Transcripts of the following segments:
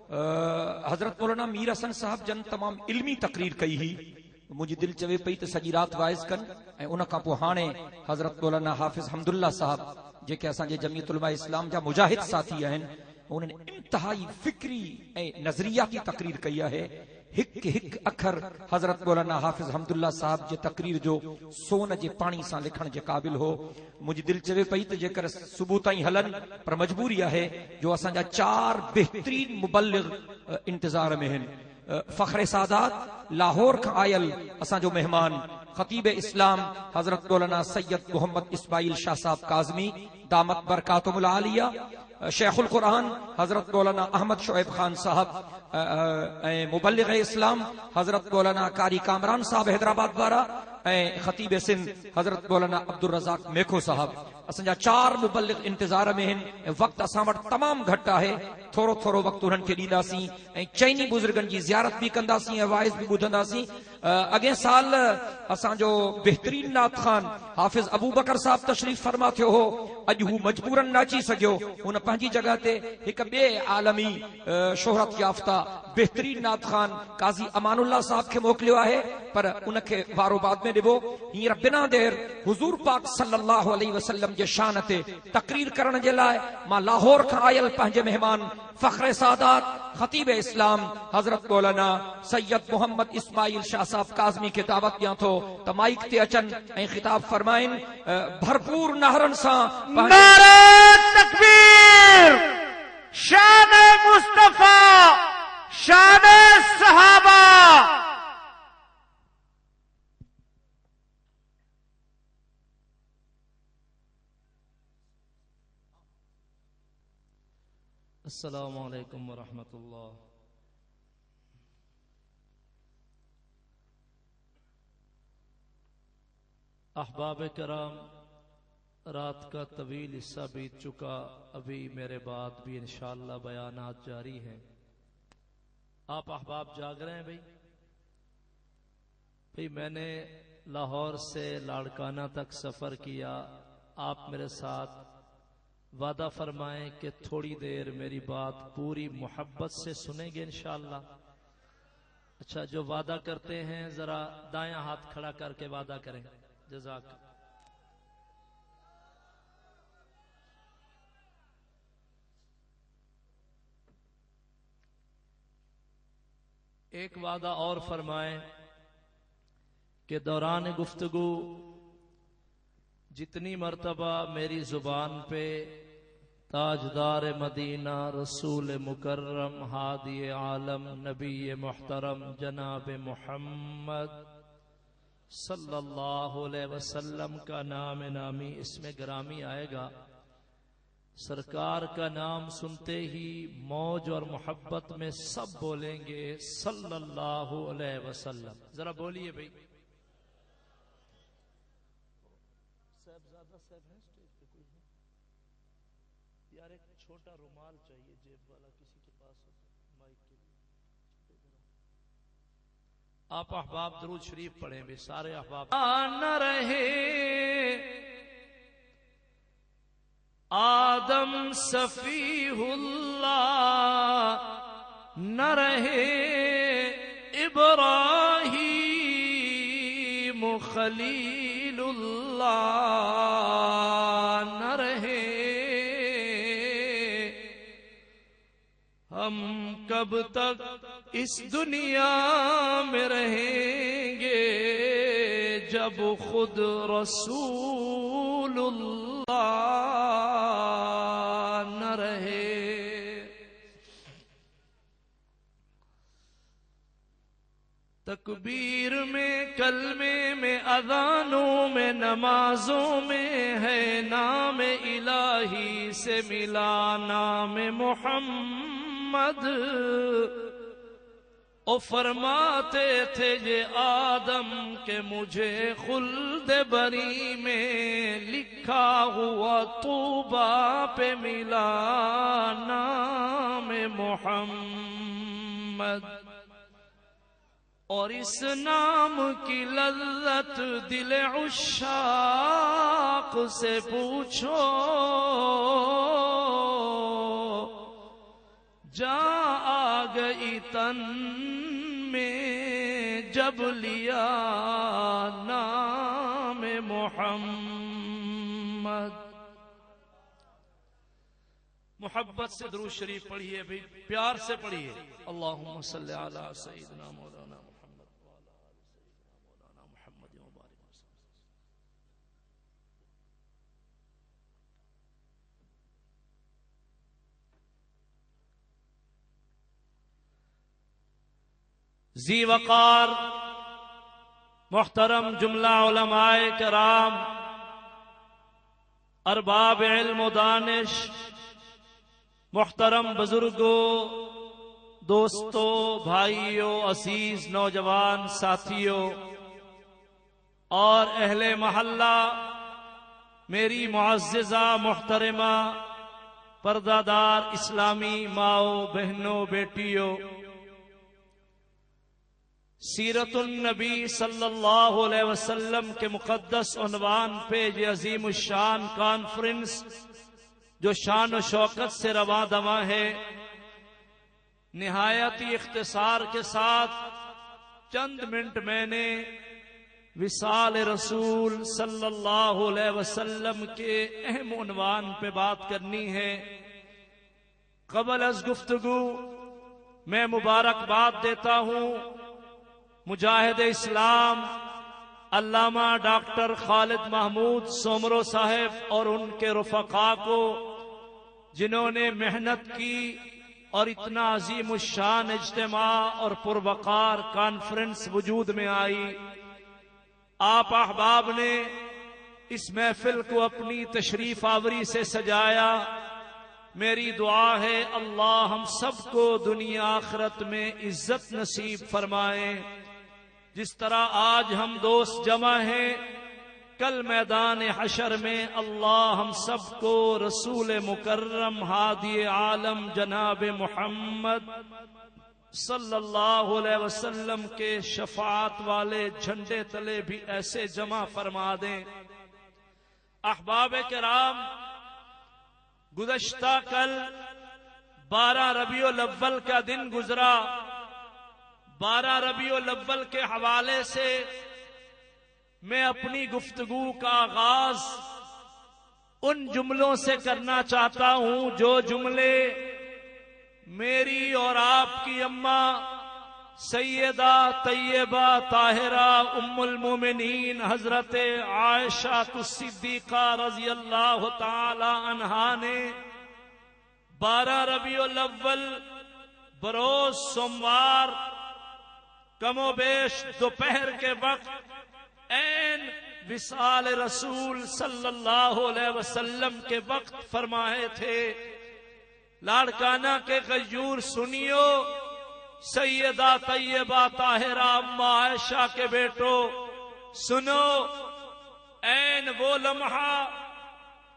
حضرت مولانا میر حسن صاحب جن تمام علمی تقریر کئی ہی مجھے دل چوے پئی تے سجی رات وائز کن اے ان کا پو ہانے حضرت مولانا حافظ حمداللہ صاحب جے کہ اساں جے جمعیت علماء اسلام جا مجاہد ساتھی ہیں انہوں نے انتہائی فکری اے نظریاتی تقریر کیا ہے ہک اکھر حضرت مولانا حافظ حمداللہ صاحب جے تقریر جو سون جے پانی سان لکھن جے قابل ہو مجھے دل چوے پئی تے جے کر صبح تائیں ہلن پر مجبوری ہے جو اساں جا 4 بہترین مبلغ انتظار میں ہیں فخر سادات لاہور کا آئل اساں جو مہمان خطیب اسلام حضرت مولانا سید محمد اسماعیل شاہ صاحب کاظمی دامت برکاتہم العالیہ شیخ القرآن حضرت مولانا احمد شعیب خان صاحب مبلغ اسلام حضرت مولانا قاری کامران صاحب حیدرآباد وارا خطیب سندھ حضرت مولانا عبدالرزاق میکھو صاحب اسنجا 4 مبلغ انتظار میں ہیں وقت اساں وٹ تمام گھٹا ہے تھوڑو تھوڑو وقت انہن کے ڈیندا سی چینی بزرگن جی زیارت بھی کندا سی وائز بھی بدھندا سی اگے سال اساں جو بہترین نعت خان حافظ ابو بکر صاحب تشریف فرما تھو ہو اج ہو مجبورن ناچی سگیو ان پنجی جگہ تے ایک بے عالمی شہرت یافتہ بہترین نعت خان قاضی امان اللہ صاحب کے موکلیو ہے پر ان کے وارو بعد میں دیبو ہیر بنا دیر حضور پاک صلی اللہ علیہ وسلم جے شان تے تقریر کرن جے لائے ماں لاہور کھا آئل پنجے مہمان فخر سادات خطیب اسلام حضرت مولانا سید محمد اسماعیل شاہ صاحب کاظمی کے دعوت دیاں تھو تمائک تے اچن اے خطاب فرمائن بھرپور نہرن سا نعرہ تکبیر شان مصطفیٰ شان صحابہ السلام علیکم ورحمۃ اللہ. احباب کرام، رات کا طویل حصہ بیت چکا، ابھی میرے بعد بھی انشاءاللہ بیانات جاری ہیں. آپ احباب جاگ رہے ہیں بھئی میں نے لاہور سے لاڑکانہ تک سفر کیا. آپ میرے ساتھ وعدہ فرمائیں کہ تھوڑی دیر میری بات پوری محبت سے سنیں گے انشاءاللہ. اچھا، جو وعدہ کرتے ہیں ذرا دائیں ہاتھ کھڑا کر کے وعدہ کریں. جزاک. ایک وعدہ اور فرمائیں کہ دوران گفتگو جتنی مرتبہ میری زبان پہ تاجدار مدینہ رسول مکرم ہادی عالم نبی محترم جناب محمد صلی اللہ علیہ وسلم کا نام نامی اس میں گرامی آئے گا، سرکار کا نام سنتے ہی موج اور محبت میں سب بولیں گے صلی اللہ علیہ وسلم. ذرا بولیے بھائی. یار ایک چھوٹا رومال چاہیے جیب والا کسی کے پاس ہو مائک کے لیے. آپ احباب درود شریف پڑھیں بھی سارے احباب. نہ رہے آدم صفیہ اللہ، نہ رہے ابراہیم خلیل اللہ، نہ رہے ہم کب تک اس دنیا میں رہیں گے جب خود رسول اللہ نہ رہے. تکبیر میں، کلمے میں، اذانوں میں، نمازوں میں ہے نام الہی سے ملا نام محمد. او فرماتے تھے یہ آدم کہ مجھے خلد بری میں لکھا ہوا طوبیٰ پہ ملا نام محمد. اور اس نام کی لذت دل عشاق سے پوچھو، جان آ گئی تن میں جب لیا نام محمد. محبت سے درود شریف پڑھیے بھی، پیار سے پڑھیے. اللہم صلی علی سیدنا مولانا محمد وعلی آل سیدنا مولانا محمد وبارک وسلم. ذی وقار محترم جملہ علماء کرام، ارباب علم و دانش، محترم بزرگوں، دوستوں، بھائیوں، عزیز نوجوان ساتھیوں اور اہل محلہ، میری معززہ محترمہ پردہ دار اسلامی ماؤں، بہنوں، بیٹیوں، سیرت النبی صلی اللہ علیہ وسلم کے مقدس عنوان پہ یہ عظیم الشان کانفرنس جو شان و شوکت سے رواں دواں ہے، نہایت ہی اختصار کے ساتھ چند منٹ میں نے وصال رسول صلی اللہ علیہ وسلم کے اہم عنوان پہ بات کرنی ہے. قبل از گفتگو میں مبارکباد دیتا ہوں مجاہد اسلام علامہ ڈاکٹر خالد محمود سومرو صاحب اور ان کے رفقا کو، جنہوں نے محنت کی اور اتنا عظیم الشان اجتماع اور پروقار کانفرنس وجود میں آئی. آپ احباب نے اس محفل کو اپنی تشریف آوری سے سجایا. میری دعا ہے اللہ ہم سب کو دنیا آخرت میں عزت نصیب فرمائے. جس طرح آج ہم دوست جمع ہیں، کل میدان حشر میں اللہ ہم سب کو رسول مکرم ہادی عالم جناب محمد صلی اللہ علیہ وسلم کے شفاعت والے جھنڈے تلے بھی ایسے جمع فرما دیں. احباب کرام، گزشتہ کل 12 ربیع الاول کا دن گزرا. 12 ربیع الاول کے حوالے سے میں اپنی گفتگو کا آغاز ان جملوں سے کرنا چاہتا ہوں جو جملے میری اور آپ کی اماں سیدہ طیبہ طاہرہ ام المومنین حضرت عائشہ الصدیقہ رضی اللہ تعالی عنہا نے 12 ربیع الاول بروز سوموار کم و بیش دوپہر کے وقت عین وصال رسول صلی اللہ علیہ وسلم کے وقت فرمائے تھے. لاڑکانہ کے غیور سنیو، سیدہ طیبہ طاہرہ اماں عائشہ کے بیٹو سنو، عین وہ لمحہ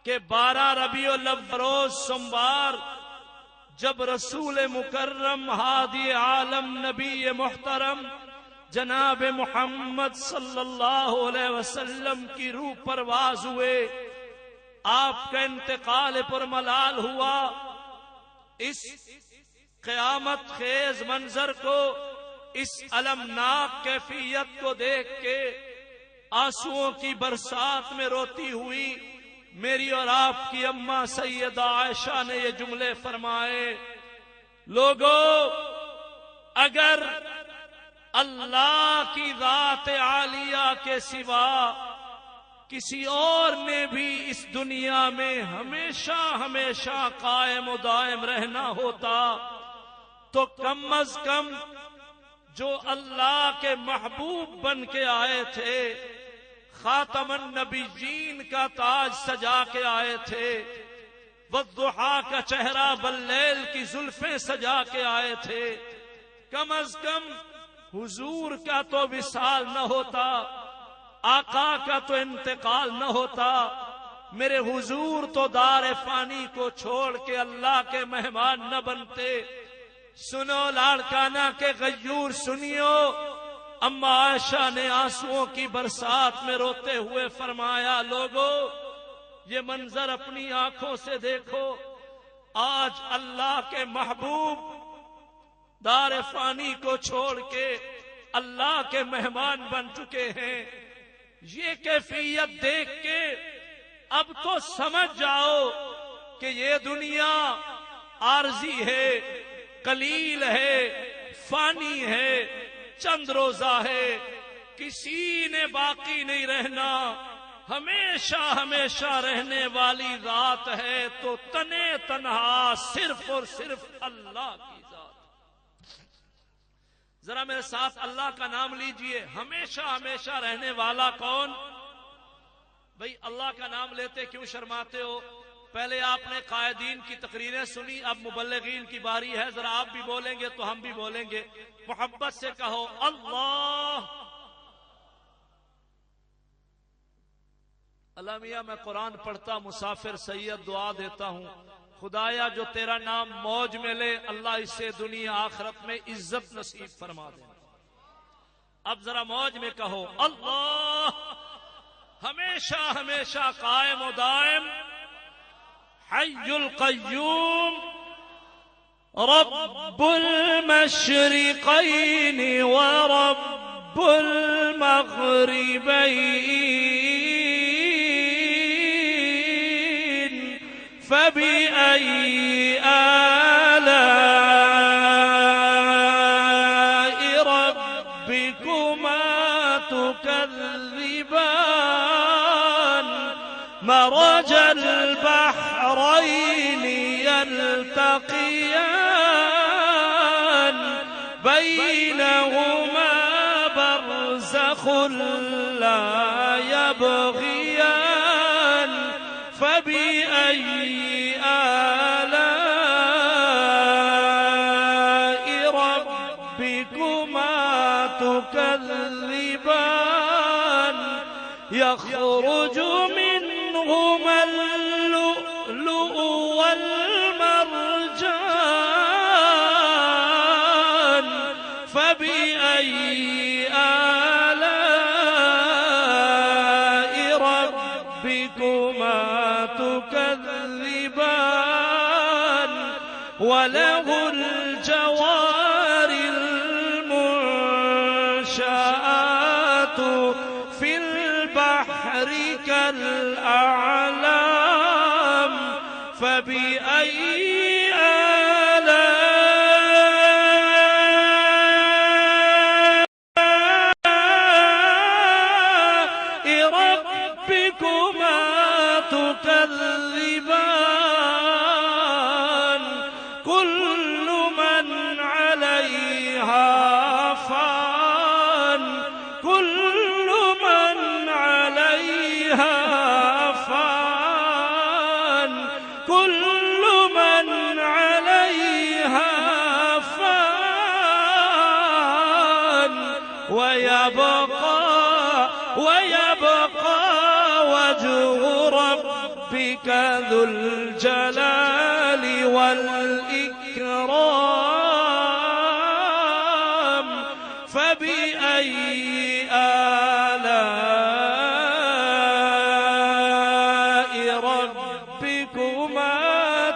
کہ 12 ربیع الاول روز سوموار جب رسول مکرم ہادی عالم نبی محترم جناب محمد صلی اللہ علیہ وسلم کی روح پرواز ہوئے، آپ کا انتقال پر ملال ہوا. اس قیامت خیز منظر کو، اس المناک کیفیت کو دیکھ کے آنسوؤں کی برسات میں روتی ہوئی میری اور آپ کی اماں سیدہ عائشہ نے یہ جملے فرمائے: لوگو، اگر اللہ کی ذات عالیہ کے سوا کسی اور نے بھی اس دنیا میں ہمیشہ ہمیشہ قائم و دائم رہنا ہوتا تو کم از کم جو اللہ کے محبوب بن کے آئے تھے، خاتم النبیین کا تاج سجا کے آئے تھے، والضحیٰ کا چہرہ باللیل کی زلفیں سجا کے آئے تھے، کم از کم حضور کا تو وصال نہ ہوتا، آقا کا تو انتقال نہ ہوتا، میرے حضور تو دار فانی کو چھوڑ کے اللہ کے مہمان نہ بنتے. سنو لاڑکانہ کے غیور سنیو، اماں عائشہ نے آنسوؤں کی برسات میں روتے ہوئے فرمایا: لوگو، یہ منظر اپنی آنکھوں سے دیکھو. آج اللہ کے محبوب دار فانی کو چھوڑ کے اللہ کے مہمان بن چکے ہیں. یہ کیفیت دیکھ کے اب تو سمجھ جاؤ کہ یہ دنیا عارضی ہے، قلیل ہے، فانی ہے، چند روزہ ہے، کسی نے باقی نہیں رہنا. ہمیشہ ہمیشہ رہنے والی ذات ہے تو تنے تنہا صرف اور صرف اللہ کی ذات. ذرا میرے ساتھ اللہ کا نام لیجئے. ہمیشہ ہمیشہ رہنے والا کون؟ بھئی اللہ کا نام لیتے کیوں شرماتے ہو؟ پہلے آپ نے قائدین کی تقریریں سنی، اب مبلغین کی باری ہے. ذرا آپ بھی بولیں گے تو ہم بھی بولیں گے. محبت سے کہو اللہ. اللہ میاں میں قرآن پڑھتا مسافر سید دعا دیتا ہوں، خدایا جو تیرا نام موج میں لے اللہ اسے دنیا آخرت میں عزت نصیب فرما دے. اب ذرا موج میں کہو اللہ. ہمیشہ ہمیشہ قائم و دائم، حی القیوم، رب المشرقین ورب المغربین فبأي آلاء ربكما تكذبان مرج البحرين يلتقيان بينهما برزخ لا يبغيان فبأي آلاء ربكما تكذبان يخرج منهما اللؤلؤ والمرجان فبأي آلاء ربكما تكذبان وله الجوار المنشآت في البحر كالأعلام فبأي ربكما تكذبان كل من عليها فان كل من عليها فان كل من عليها فان ويبقى وجه ربك ذو الجلال والإكرام فبأي آلاء ربكما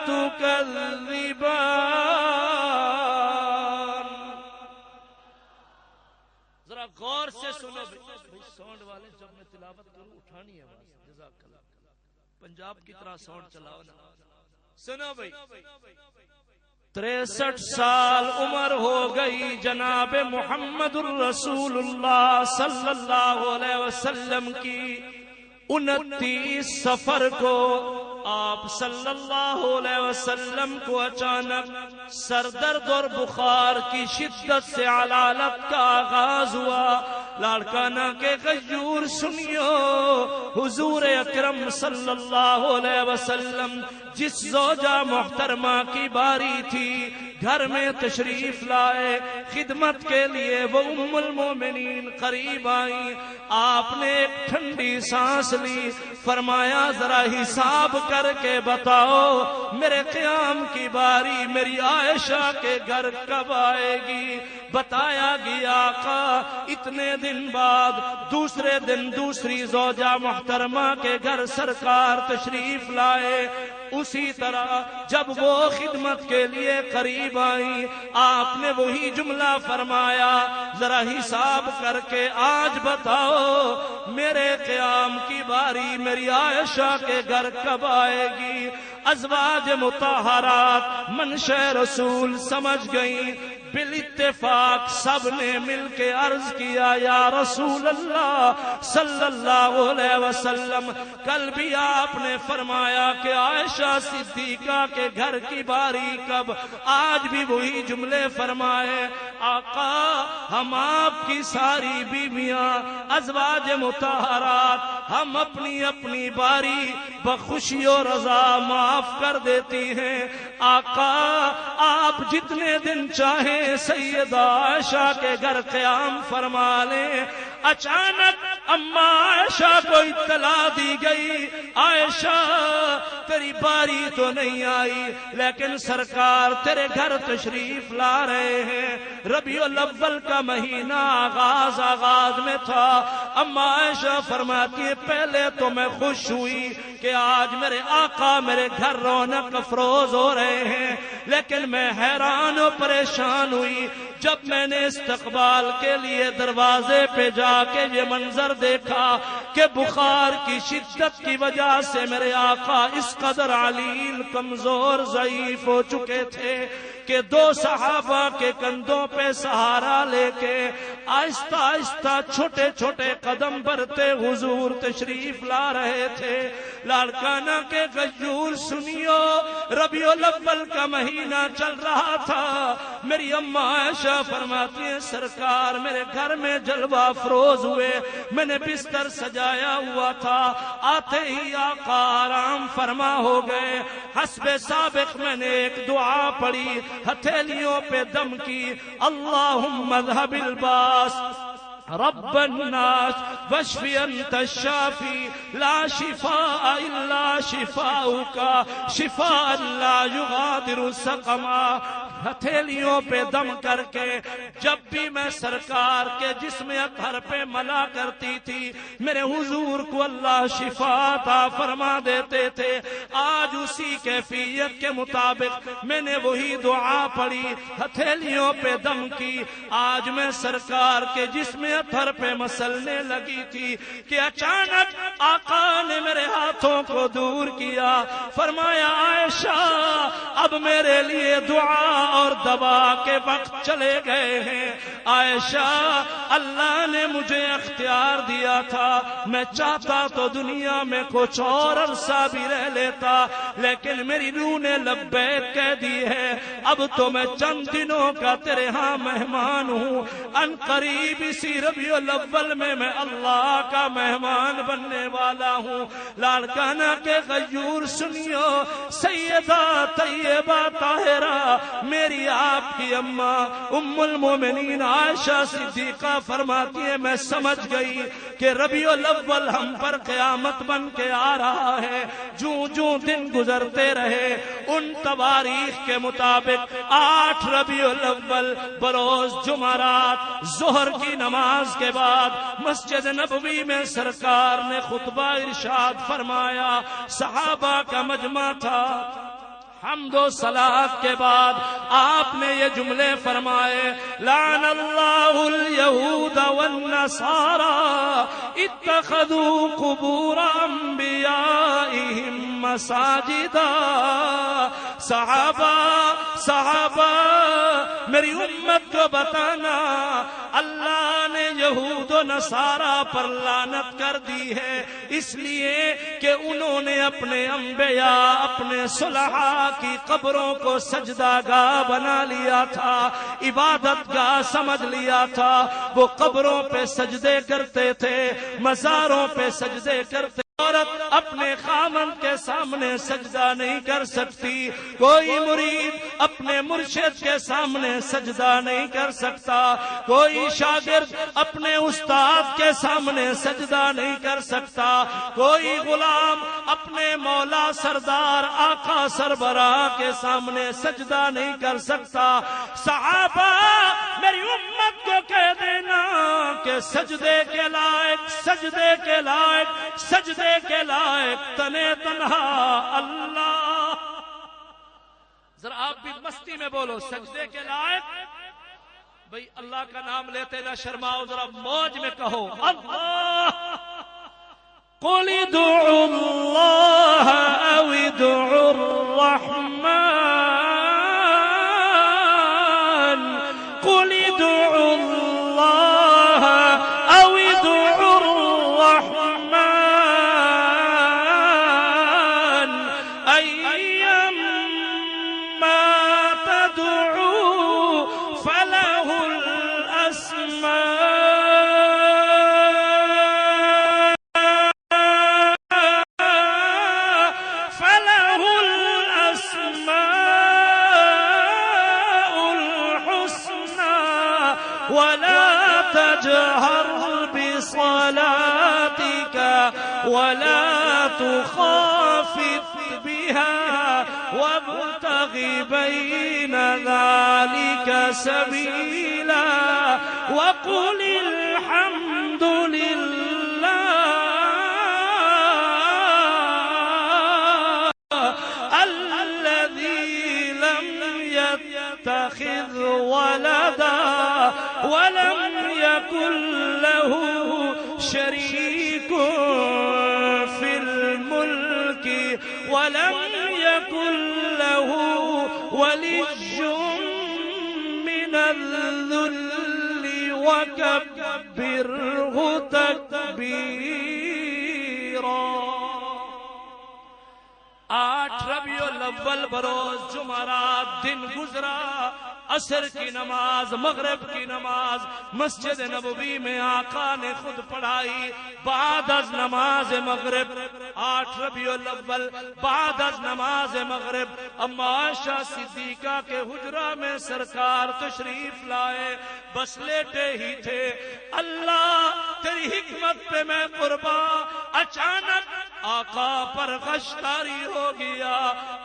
تكذبان. ذرا غور سے سنو. ساؤنڈ والے جب میں تلاوت کروں اٹھانی ہے آواز. جزاک اللہ. پنجاب کی طرح ساؤنڈ چلاؤ نا. سنو بھائی. 63 سال عمر ہو گئی جناب محمد الرسول اللہ صلی اللہ علیہ وسلم کی. 29 سفر کو آپ صلی اللہ علیہ وسلم کو اچانک سر درد اور بخار کی شدت سے علالت کا آغاز ہوا. لاڑکانہ کے غیور سنیو، حضور اکرم صلی اللہ علیہ وسلم جس زوجہ محترمہ کی باری تھی گھر میں تشریف لائے خدمت کے لیے، وہ ام المومنین قریب آئیں. آپ نے ایک ٹھنڈی سانس لی، فرمایا ذرا حساب کر کے بتاؤ میرے قیام کی باری میری عائشہ کے گھر کب آئے گی؟ بتایا گیا آقا اتنے دن بعد دوسرے دن دوسری زوجہ محترمہ کے گھر سرکار تشریف لائے. اسی طرح جب وہ خدمت کے لیے قریب آئی آپ نے وہی جملہ فرمایا، ذرا حساب کر کے آج بتاؤ میرے قیام کی باری میری عائشہ کے گھر کب آئے گی؟ ازواج مطہرات منشا رسول سمجھ گئیں، بالاتفاق سب نے مل کے عرض کیا یا رسول اللہ صلی اللہ علیہ وسلم، کل بھی آپ نے فرمایا کہ عائشہ صدیقہ کے گھر کی باری کب، آج بھی وہی جملے فرمائے۔ آقا ہم آپ کی ساری بیویاں ازواج مطہرات ہم اپنی اپنی باری بخوشی و رضا معاف کر دیتی ہیں، آقا آپ جتنے دن چاہیں سیدہ عائشہ کے گھر قیام فرما لیں۔ اچانک اما عائشہ کو اطلاع دی گئی، عائشہ تیری باری تو نہیں آئی لیکن سرکار تیرے گھر تشریف لا رہے ہیں۔ ربیع الاول کا مہینہ آغاز میں تھا۔ اما عائشہ فرماتی ہے پہلے تو میں خوش ہوئی کہ آج میرے آقا میرے گھر رونق افروز ہو رہے ہیں، لیکن میں حیران و پریشان ہوئی جب میں نے استقبال کے لیے دروازے پہ جا کے یہ منظر دیکھا کہ بخار کی شدت کی وجہ سے میرے آقا اس قدر علیل کمزور ضعیف ہو چکے تھے کہ دو صحابہ کے کندھوں پہ سہارا لے کے آہستہ آہستہ چھوٹے چھوٹے قدم بڑھتے حضور تشریف لا رہے تھے۔ لاڑکانہ کے غیور سنیو، ربیع الاول کا مہینہ چل رہا تھا۔ میری اماں عائشہ فرماتی ہیں سرکار میرے گھر میں جلوہ افروز ہوئے، میں نے بستر سجایا ہوا تھا، آتے ہی آقا آرام فرما ہو گئے۔ حسب سابق میں نے ایک دعا پڑھی، ہتھیلیوں پہ دم کی، اللہم اذھب الباس رب الناس واشف انت الشافی لا شفاء الا شفاؤک شفاء لا یغادر سقما۔ ہتھیلیوں پہ دم کر کے جب بھی میں سرکار کے جسم اطہر پہ ملا کرتی تھی میرے حضور کو اللہ شفا عطا فرما دیتے تھے۔ آج اسی کیفیت کے مطابق میں نے وہی دعا پڑھی، ہتھیلیوں پہ دم کی، آج میں سرکار کے جسم اطہر پہ مسلنے لگی تھی کہ اچانک آقا نے میرے ہاتھوں کو دور کیا، فرمایا عائشہ اب میرے لیے دعا اور دوا کے وقت چلے گئے ہیں۔ عائشہ اللہ نے مجھے اختیار دیا تھا، میں چاہتا تو دنیا میں کچھ اور عرصہ بھی رہ لیتا، لیکن میری روح نے لبیک کہہ دی ہے، اب تو میں چند دنوں کا تیرے ہاں مہمان ہوں، ان قریب اسی ربیع الاول میں اللہ کا مہمان بننے والا ہوں۔ لاڑکانہ کے غیور سنیو، سیدہ طیبہ طاہرہ میری آپ کی اماں ام المومنین عائشہ صدیقہ فرماتی ہے میں سمجھ گئی کہ ربیع الاول ہم پر قیامت بن کے آ رہا ہے۔ جوں جوں دن گزرتے رہے ان تواریخ کے مطابق 8 ربیع الاول بروز جمعرات ظہر کی نماز کے بعد مسجد نبوی میں سرکار نے خطبہ ارشاد فرمایا، صحابہ کا مجمع تھا، حمد و صلاۃ کے بعد آپ نے یہ جملے فرمائے، لعن اللہ الیہود والنصارى اتخذوا قبور انبیائہم مساجدا۔ صحابہ میری امت کو بتانا، اللہ نے یہود و نصارہ پر لعنت کر دی ہے اس لیے کہ انہوں نے اپنے انبیاء اپنے صلحاء کی قبروں کو سجدہ گاہ بنا لیا تھا، عبادت گاہ سمجھ لیا تھا۔ وہ قبروں پہ سجدے کرتے تھے، مزاروں پہ سجدے کرتے۔ عورت اپنے خامند کے سامنے سجدہ نہیں کر سکتی، کوئی مرید اپنے مرشد کے سامنے سجدہ نہیں کر سکتا، کوئی شاگرد اپنے استاد کے سامنے سجدہ نہیں کر سکتا، کوئی غلام اپنے مولا سردار آقا سربراہ کے سامنے سجدہ نہیں کر سکتا۔ صحابہ میری امت کو کہہ دینا کہ کے سجدے کے لائق، سجدے کے لائق، سجدے کے لائق تنے تنہا اللہ. ذرا آپ بھی مستی میں بولو، سجدے کے لائق. بھئی اللہ کا نام لیتے نہ شرماؤ، ذرا موج میں کہو اللہ. قل ادعوا اللہ او ادعوا الرحمن، قل ادعوا اللہ او ادعوا الرحمن ایما تدعوا فلہ الاسماء ولا تجهر بصلاتك ولا تخافت بها وابتغ بين ذلك سبيلا وقل الحمد لله الذي لم يتخذ ولدا ولم يكن له شريك في الملك ولم يكن له ولي من الذل وكبره تكبيرا. 8 ربیع الاول بروز جمعرات دن گزرا. عصر کی نماز، مغرب کی نماز مسجد نبوی میں آقا نے خود پڑھائی. بعد از نماز مغرب 8 ربیع الاول بعد از نماز مغرب اما عائشہ صدیقہ کے حجرہ میں سرکار تشریف لائے. بس لیٹے ہی تھے. اللہ تیری حکمت پہ میں قربان، اچانک آقا پر غش طاری ہو گیا.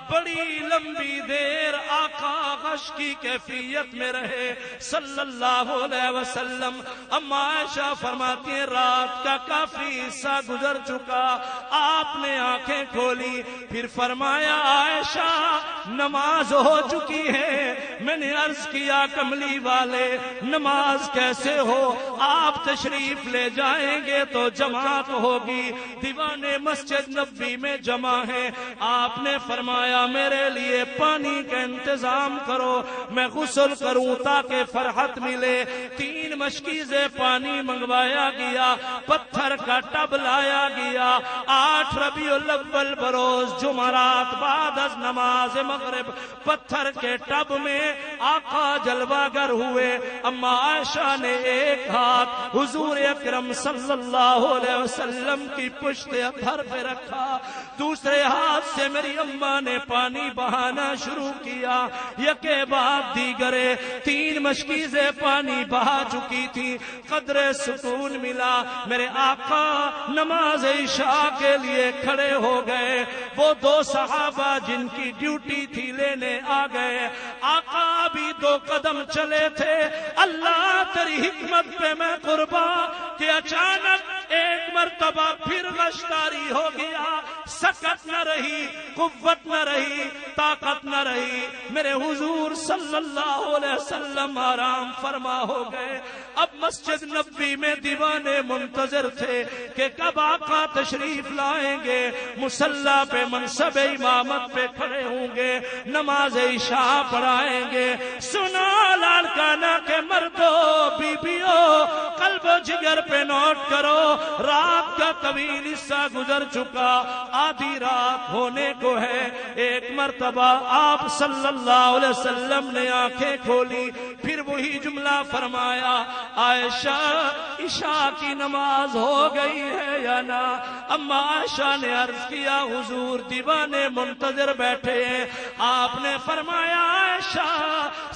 بڑی لمبی دیر آقا غش کی کیفیت میں رہے صلی اللہ علیہ وسلم. اما عائشہ فرماتی ہیں رات کا کافی حصہ گزر چکا. آپ نے آنکھیں کھولی، پھر فرمایا عائشہ نماز ہو چکی ہے. میں نے عرض کیا کملی والے نماز کیسے ہو؟ آپ تشریف لے جائیں گے تو جماعت ہوگی. دیوانے مسجد نبوی میں جمع ہیں. آپ نے فرمایا میرے لیے پانی کا انتظام کرو، میں غسل کروں تاکہ فرحت ملے. 3 مشکیزیں پانی منگوایا گیا، پتھر کا ٹب لایا گیا. 8 ربیع الاول بروز جمعرات بعد از نماز مغرب پتھر کے ٹب میں آقا جلوہ گر ہوئے. اما عائشہ نے ایک ہاتھ حضور اکرم صلی اللہ علیہ وسلم کی پشت اطہر پہ رکھا، دوسرے ہاتھ سے میری اماں نے پانی بہانا شروع کیا. یکے بعد دیگرے 3 مشکیزیں پانی بہا چکی تھی. قدر سکون ملا. میرے آقا نماز عشاء کے لیے کھڑے ہو گئے. وہ 2 صحابہ جن کی ڈیوٹی تھی لینے آ گئے. آقا بھی 2 قدم چلے تھے. اللہ تیری حکمت پہ میں قربان کہ اچانک ایک مرتبہ پھر غش طاری ہو گیا. سکت نہ رہی، قوت نہ رہی، طاقت نہ رہی. میرے حضور صلی اللہ علیہ وسلم آرام فرما ہو گئے. اب مسجد نبوی میں دیوانے منتظر تھے کہ کب آقا تشریف لائیں گے، مصلی پہ منصب امامت پہ کھڑے ہوں گے، نماز عشاء پڑھائیں گے. سنا لاڑکانہ کے مردوں بیبیوں، قلب و جگر پہ نوٹ کرو. رات کا طویل حصہ گزر چکا، آدھی رات ہونے کو ہے. ایک مرتبہ آپ صلی اللہ علیہ وسلم نے آنکھیں کھولی، پھر وہی جملہ فرمایا عائشہ عشاء کی نماز ہو گئی ہے یا نہ؟ اما عائشہ نے عرض کیا حضور دیوانے منتظر بیٹھے ہیں. آپ نے فرمایا عائشہ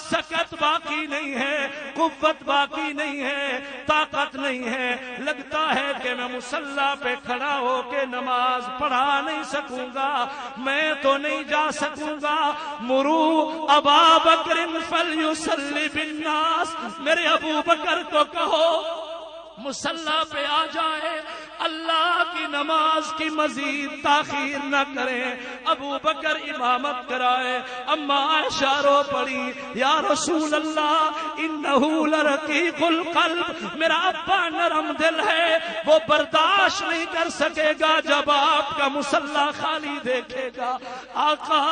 سکت باقی نہیں ہے، قوت باقی نہیں ہے، طاقت نہیں ہے. لگتا ہے کہ میں مصلی پہ کھڑا ہو کے نماز پڑھا نہیں سکوں گا، میں تو نہیں جا سکوں گا. مرو ابا بکر فلیصلی بالناس، میرے ابو بکر کو کہو مصلی پہ آ جائے، اللہ کی نماز کی مزید تاخیر نہ کرے، ابو بکر امامت کرائے۔ اما عائشہ رو پڑی، یا رسول اللہ انہو لرقیق القلب، میرا ابا نرم دل ہے، وہ برداشت نہیں کر سکے گا جب آپ کا مصلی خالی دیکھے گا۔ آقا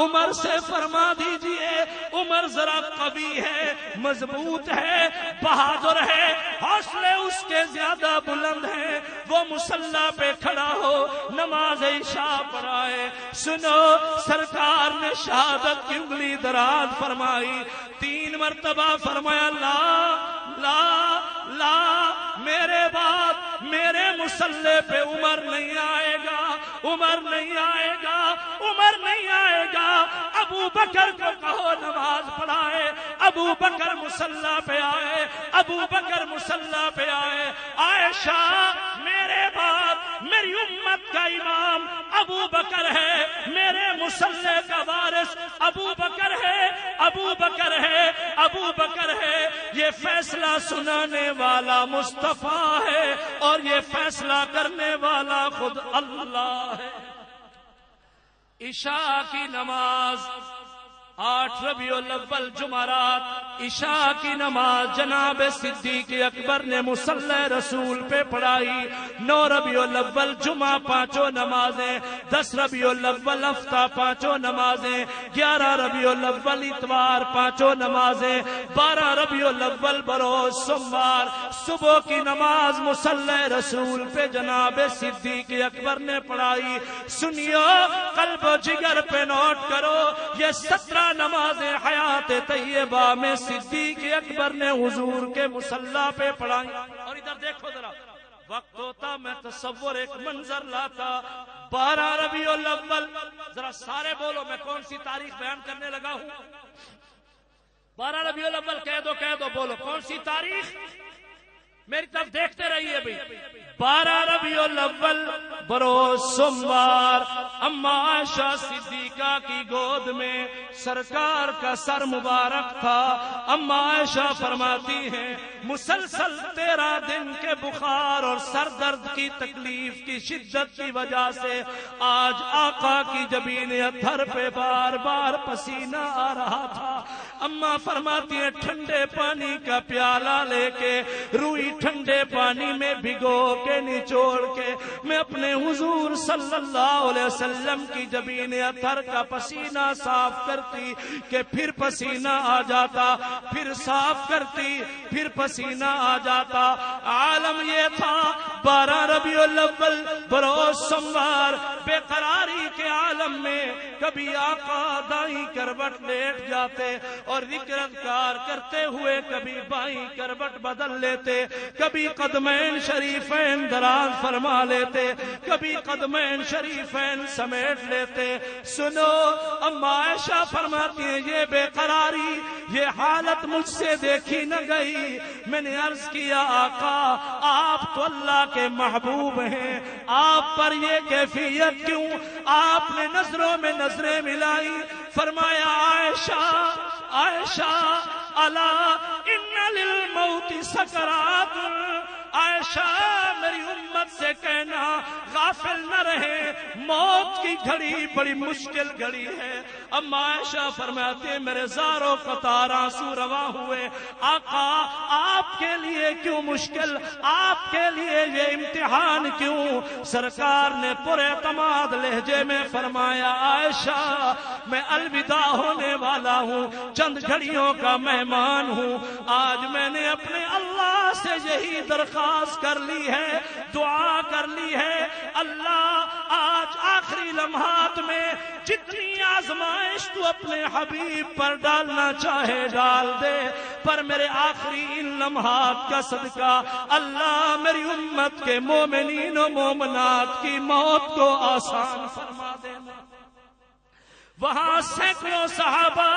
عمر سے فرما دیجئے، عمر ذرا قوی ہے، مضبوط ہے، بہادر ہے، حوصلے اس کے زیادہ بلند ہیں، وہ مصلی پہ کھڑا ہو نماز عشاء پڑھائے۔ سنو، سرکار نے شہادت کی انگلی دراز فرمائی، 3 مرتبہ فرمایا لا لا لا، میرے بعد میرے مصلی پہ عمر نہیں آئے گا، عمر نہیں آئے گا، عمر نہیں آئے گا۔ ابو بکر کو کہو نماز پڑھائے۔ ابو بکر مصلی پہ آئے، ابو بکر مصلی پہ آئے۔ عائشہ میرے بعد میری امت کا امام ابو بکر ہے، میرے مصلی کا وارث ابو بکر ہے، ابو بکر ہے، ابو بکر ہے۔ یہ فیصلہ سنانے والا مصطفیٰ ہے اور یہ فیصلہ کرنے والا خود اللہ ہے۔ عشاء کی نماز 8 ربیع الاول جمعرات، عشاء کی نماز جناب صدیق اکبر نے مصلی رسول پہ پڑھائی۔ 9 ربیع الاول جمعہ 5 نمازیں، 10 ربیع الاول ہفتہ 5 نمازیں، 11 ربیع الاول اتوار 5 نمازیں، 12 ربیع الاول بروز سوموار صبح کی نماز مصلی رسول پہ جناب صدیق اکبر نے پڑھائی۔ سنیو، قلب و جگر پہ نوٹ کرو، یہ 17 نمازیں حیات طیبہ میں صدیق اکبر نے حضور کے مصلی پہ پڑھائی۔ اور ادھر دیکھو ذرا، وقت ہوتا میں تصور ایک منظر لاتا۔ 12 ربیع الاول، ذرا سارے بولو، میں کون سی تاریخ بیان کرنے لگا ہوں؟ 12 ربیع الاول کہہ دو بولو، کون سی تاریخ؟ میری طرف دیکھتے رہیے بھائی۔ 12 ربیع الاول بروز سوموار، اما عائشہ صدیقہ کی گود میں سرکار کا سر مبارک تھا۔ اما عائشہ فرماتی ہیں مسلسل 13 دن کے بخار اور سر درد کی تکلیف کی شدت کی وجہ سے آج آقا کی جبین اطہر پہ بار بار پسینہ آ رہا تھا۔ اما فرماتی ہیں ٹھنڈے پانی کا پیالہ لے کے روئی ٹھنڈے پانی میں بھگو کے نچوڑ کے میں اپنے حضور صلی اللہ علیہ وسلم کی جبین اطہر کا پسینہ صاف کرتی کہ پھر پسینہ آ جاتا، پھر صاف کرتی، پھر پسینہ آ جاتا۔ عالم یہ تھا 12 ربیع الاول بروز سوموار بے قراری کے عالم میں کبھی آقا دائیں کروٹ لیٹ جاتے اور ذکر اذکار کرتے ہوئے کبھی بائیں کروٹ بدل لیتے، کبھی قدمین شریفین دراز فرما لیتے، کبھی قدمین شریفین سمیٹ لیتے۔ سنو، اما عائشہ فرماتی ہیں یہ بے قراری، یہ حالت مجھ سے دیکھی نہ گئی۔ میں نے عرض کیا آقا آپ تو اللہ کے محبوب ہیں، آپ پر یہ کیفیت کیوں؟ آپ نے نظروں میں نظریں ملائی، فرمایا عائشہ عائشہ الا ان للموت سکرات، عائشہ میری امت سے کہنا غافل نہ رہے، موت کی گھڑی بڑی مشکل گھڑی ہے۔ اما عائشہ فرماتے ہیں میرے زاروں قطار آنسو روا ہوئے، آقا آپ کے لیے کیوں مشکل، آپ کے لیے یہ امتحان کیوں؟ سرکار نے پر اعتماد لہجے میں فرمایا عائشہ میں الوداع ہونے والا ہوں، چند گھڑیوں کا مہمان ہوں، آج میں نے اپنے اللہ سے یہی درخواست کر لی ہے، دعا کر لی ہے، اللہ آج آخری لمحات میں جتنی آزمائش تو اپنے حبیب پر ڈالنا چاہے ڈال دے، پر میرے آخری ان لمحات کا صدقہ اللہ میری امت کے مومنین و مومنات کی موت کو آسان فرما دینا۔ وہاں سینکڑوں صحابہ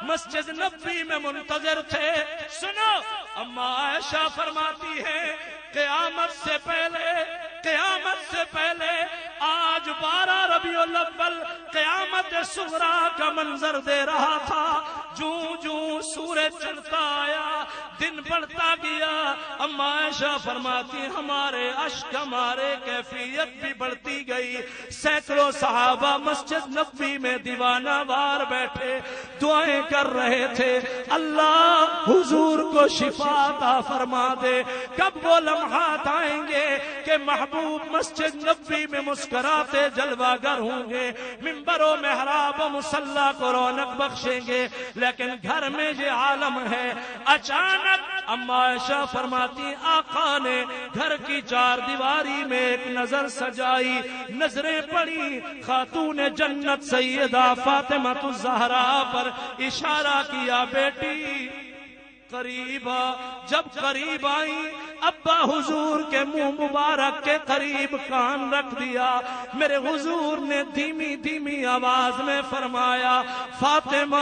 مسجد نبوی میں منتظر تھے۔ سنو، اما عائشہ فرماتی ہے قیامت سے پہلے آج 12 ربیع الاول قیامت صغریٰ کا منظر دے رہا تھا۔ جوں جوں سورج چڑھتا آیا دن بڑھتا گیا، اما عائشہ فرماتی ہمارے اشک، ہمارے کیفیت بھی بڑھتی گئی۔ سینکڑوں صحابہ مسجد نبوی میں دیوانہ وار بیٹھے دعائیں کر رہے تھے، اللہ حضور کو شفا عطا فرما دے۔ کب وہ لمحات آئیں گے کہ محبوب مسجد نبوی میں مسکراتے جلوہ گر ہوں گے، منبر و محراب و مصلی کو رونق بخشیں گے، لیکن گھر میں یہ عالم ہے۔ اچانک اما عائشہ فرماتی آقا نے گھر کی چار دیواری میں ایک نظر سجائی، نظریں پڑی، خاتون جنت سیدہ فاطمہ الزہرا پر اشارہ کیا، بیٹی قریب آ۔ جب قریب آئی، ابا حضور کے منہ مبارک کے قریب کان رکھ دیا، میرے حضور نے دھیمی دھیمی آواز میں فرمایا، فاطمہ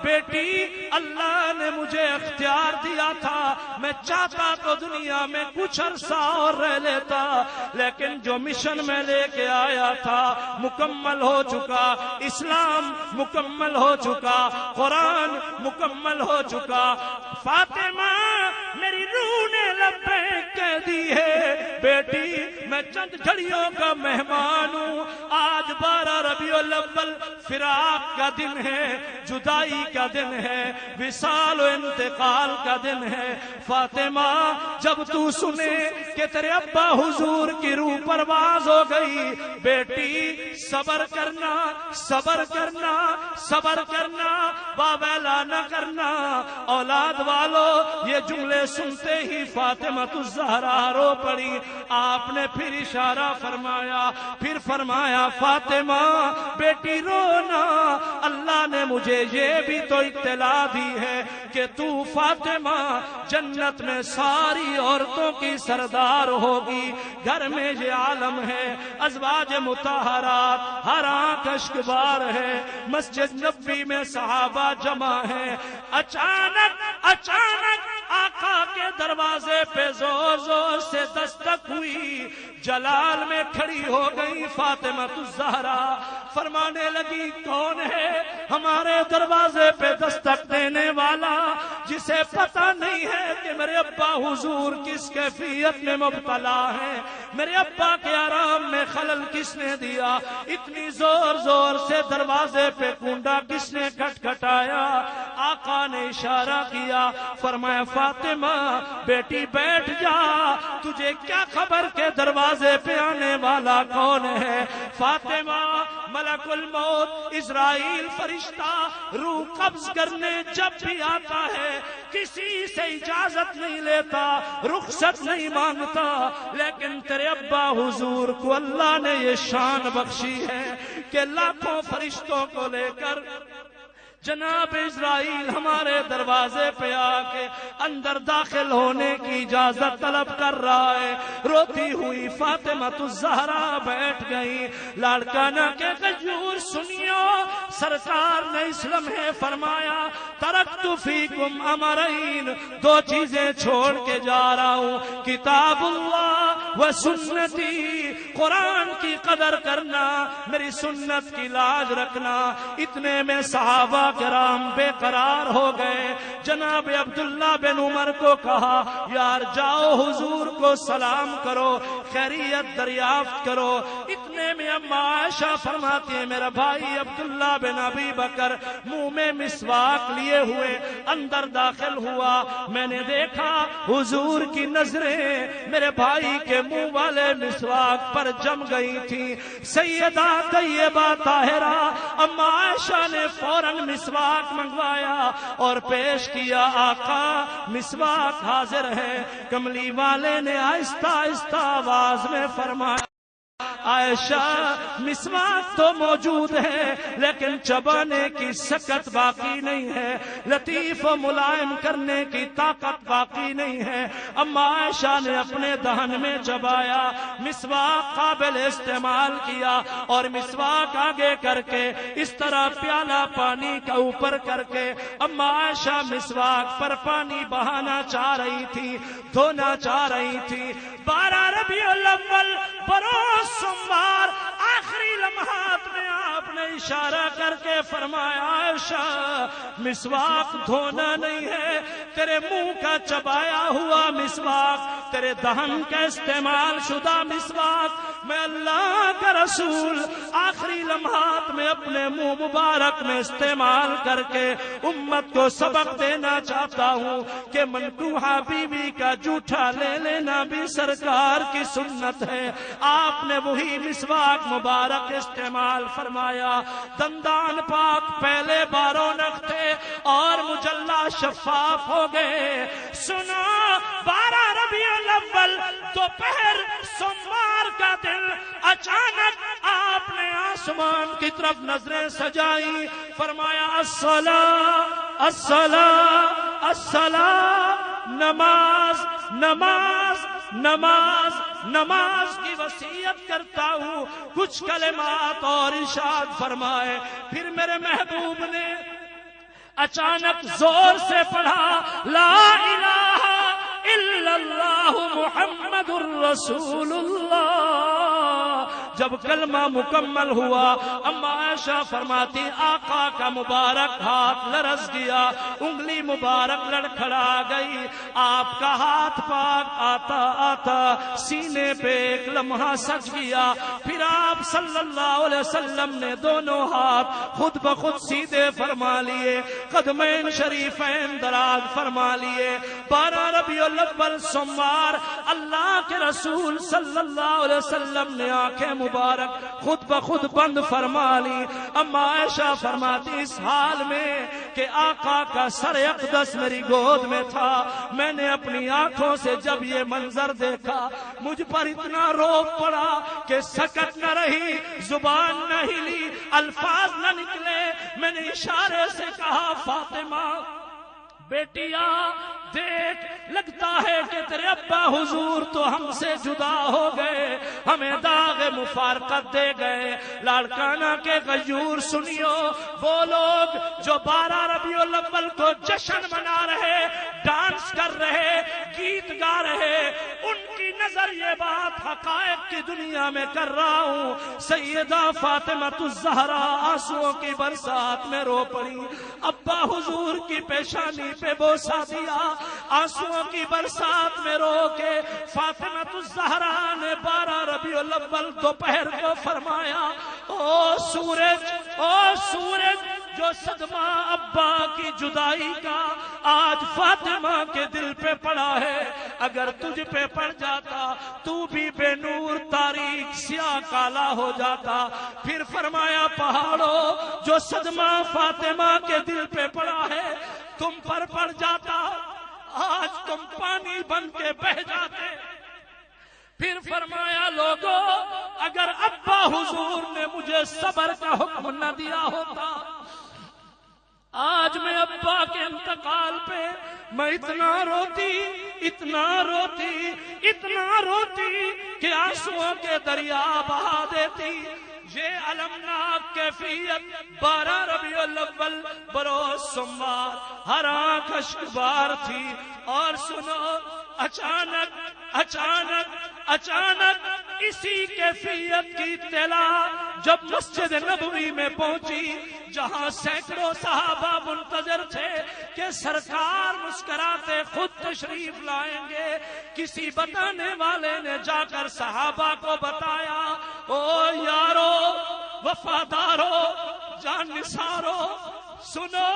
بیٹی، اللہ نے مجھے اختیار دیا تھا، میں چاہتا تو دنیا میں کچھ عرصہ اور رہ لیتا، لیکن جو مشن میں لے کے آیا تھا مکمل ہو چکا، اسلام مکمل ہو چکا، قرآن مکمل ہو چکا۔ فاطمہ میری روح نے لبیک کہہ دی ہے، بیٹی میں چند گھڑیوں کا مہمان ہوں، آج 12 ربیع الاول فراق کا دن ہے، جدائی کا دن ہے، وصال و انتقال کا دن ہے۔ فاطمہ جب تو سنے کہ تیرے ابا حضور کی روح پرواز ہو گئی، بیٹی صبر کرنا، صبر کرنا، صبر کرنا، باویلا نہ کرنا۔ اولاد والو یہ جملے سنتے ہی فاطمہ الزہرا رو پڑی۔ آپ نے پھر اشارہ فرمایا، پھر فرمایا فاطمہ بیٹی رونا، اللہ نے مجھے یہ بھی تو اطلاع دی ہے کہ تو فاطمہ جنت میں ساری عورتوں کی سردار ہوگی۔ گھر میں یہ عالم ہے، ازواج مطہرات، ہر آنکھ اشک بار ہے، مسجد نبوی میں صحابہ جمع ہیں۔ اچانک آقا کے دروازے پہ زور زور سے دستک ہوئی، جلال میں کھڑی ہو گئی فاطمہ الزہرا، فرمانے لگی کون ہے ہمارے دروازے پہ دستک دینے والا، جسے پتہ نہیں ہے کہ میرے ابا حضور کس کیفیت میں مبتلا ہے، میرے ابا کے آرام میں خلل کس نے دیا، اتنی زور زور سے دروازے پہ کنڈا کس نے کھٹکھٹایا۔ آقا نے اشارہ کیا، فرمایا فاطمہ بیٹی بیٹھ جا، تجھے کیا خبر کہ دروازے پہ آنے والا کون ہے؟ فاطمہ ملک الموت اسرائیل فرشتہ روح قبض کرنے جب بھی آتا ہے کسی سے اجازت نہیں لیتا، رخصت نہیں مانگتا، لیکن تیرے ابا حضور کو اللہ نے یہ شان بخشی ہے کہ لاکھوں فرشتوں کو لے کر جناب اسرائیل ہمارے دروازے پہ آ کے اندر داخل ہونے کی اجازت طلب کر رہا ہے۔ روتی ہوئی فاطمہ الزہرا بیٹھ گئی، لاڑکانہ کے غیور سنیو، سرکار نے اس لمحے فرمایا ترکت فیکم امرین، دو چیزیں چھوڑ کے جا رہا ہوں، کتاب اللہ و سنتی، قرآن کی قدر کرنا، میری سنت کی لاج رکھنا۔ اتنے میں صحابہ کرام بے قرار ہو گئے۔ جناب عبداللہ بن عمر کو کہا یار جاؤ حضور کو سلام کرو، خیریت دریافت کرو۔ اتنے میں اما عائشہ فرماتی ہے میرا بھائی عبداللہ بن ابی بکر منہ میں مسواک لیے ہوئے اندر داخل ہوا، میں نے دیکھا حضور کی نظریں میرے بھائی کے منہ والے مسواک پر جم گئی تھی۔ سیدہ طیبہ طاہرہ اما عائشہ نے فوراً مسواک منگوایا اور پیش کیا، آقا مسواک حاضر ہے۔ کملی والے نے آہستہ آہستہ آواز میں فرمایا عائشہ مسواک تو موجود ہے لیکن چبانے کی سکت باقی نہیں ہے، لطیف و ملائم کرنے کی طاقت باقی نہیں ہے۔ اما عائشہ نے اپنے دہن میں چبایا، مسواک قابل استعمال کیا اور مسواک آگے کر کے اس طرح پیالہ پانی کا اوپر کر کے اما عائشہ مسواک پر پانی بہانا چاہ رہی تھی، دھونا چاہ رہی تھی۔ 12 ربیع الاول بروز سوموار آخری لمحات میں آپ نے اشارہ کر کے فرمایا عائشہ مسواک دھونا نہیں ہے، تیرے منہ کا چبایا ہوا مسواک، تیرے دہن کا استعمال شدہ مسواک میں اللہ کا رسول آخری لمحات میں اپنے منہ مبارک میں استعمال کر کے امت کو سبق دینا چاہتا ہوں کہ منکوحہ بیوی کا جھوٹا لے لینا بھی سرکار کی سنت ہے۔ آپ نے وہی مسواک مبارک استعمال فرمایا، دندان پاک پہلے بارونق تھے اور مجلہ شفاف ہو گئے۔ سنا 12 ربیع الاول دوپہر سوموار کا دن اچانک آپ نے آسمان کی طرف نظریں سجائی، فرمایا الصلاۃ الصلاۃ الصلاۃ، نماز نماز نماز نماز کی وصیت کرتا ہوں۔ کچھ کلمات اور ارشاد فرمائے، پھر میرے محبوب نے اچانک زور سے پڑھا لا الہ الا اللہ محمد الرسول اللہ۔ جب کلمہ مکمل ہوا اما عائشہ فرماتی آقا کا مبارک ہاتھ لرز گیا، انگلی مبارک لڑکھڑا گئی، آپ کا ہاتھ پاک آتا آتا سینے پہ ایک لمحہ سج گیا، پھر آپ صلی اللہ علیہ وسلم نے دونوں ہاتھ خود بخود سیدھے فرما لیے، قدمین شریفین دراز فرما لیے۔ 12 ربیع الاول سوموار اللہ کے رسول صلی اللہ علیہ وسلم نے آنکھیں مبارک خود بخود بند فرما لی۔ اما عائشہ فرماتی اس حال میں کہ آقا کا سر اقدس میری گود میں تھا، میں نے اپنی آنکھوں سے جب یہ منظر دیکھا مجھ پر اتنا روب پڑا کہ سکت نہ رہی، زبان نہ ہلی، الفاظ نہ نکلے۔ میں نے اشارے سے کہا فاطمہ بیٹیا دیکھ، لگتا ہے کہ تیرے ابا حضور تو ہم سے جدا ہو گئے، ہمیں داغ مفارقت دے گئے۔ لاڑکانہ کے غیور سنیو، وہ لوگ جو 12 ربیع الاول کو جشن منا رہے، ڈانس کر رہے، گیت گا رہے، ان کی نظر یہ بات حقائق کی دنیا میں کر رہا ہوں۔ سیدہ فاطمہ الزہرا آنسوؤں کی برسات میں رو پڑی، ابا حضور کی پیشانی پہ بوسہ دیا، آنسوؤں کی برسات میں رو کے فاطمہ الزہرا نے 12 ربیع الاول دوپہر کو فرمایا او سورج جو صدمہ ابا کی جدائی کا آج فاطمہ کے دل پہ پڑا ہے، اگر تجھ پہ پڑ جاتا تو بھی بے نور تاریک سیاہ کالا ہو جاتا۔ پھر فرمایا پہاڑوں جو صدمہ فاطمہ کے دل پہ پڑا ہے تم پر پڑ جاتا، آج تم پانی بن کے بہ جاتے۔ پھر فرمایا لوگوں اگر ابا حضور نے مجھے صبر کا حکم نہ دیا ہوتا، آج میں ابا کے انتقال پہ میں اتنا روتی کہ آنسوؤں کے دریا بہا دیتی۔ یہ المناک کیفیت 12 ربیع الاول بروز سوموار، ہر آنکھ اشکبار تھی۔ اور سنو، اچانک اسی کیفیت کی اطلاع جب مسجد نبوی میں پہنچی، جہاں سینکڑوں صحابہ منتظر تھے کہ سرکار مسکراتے خود تشریف لائیں گے، کسی بتانے والے نے جا کر صحابہ کو بتایا او یارو وفادارو جان نثارو، سنو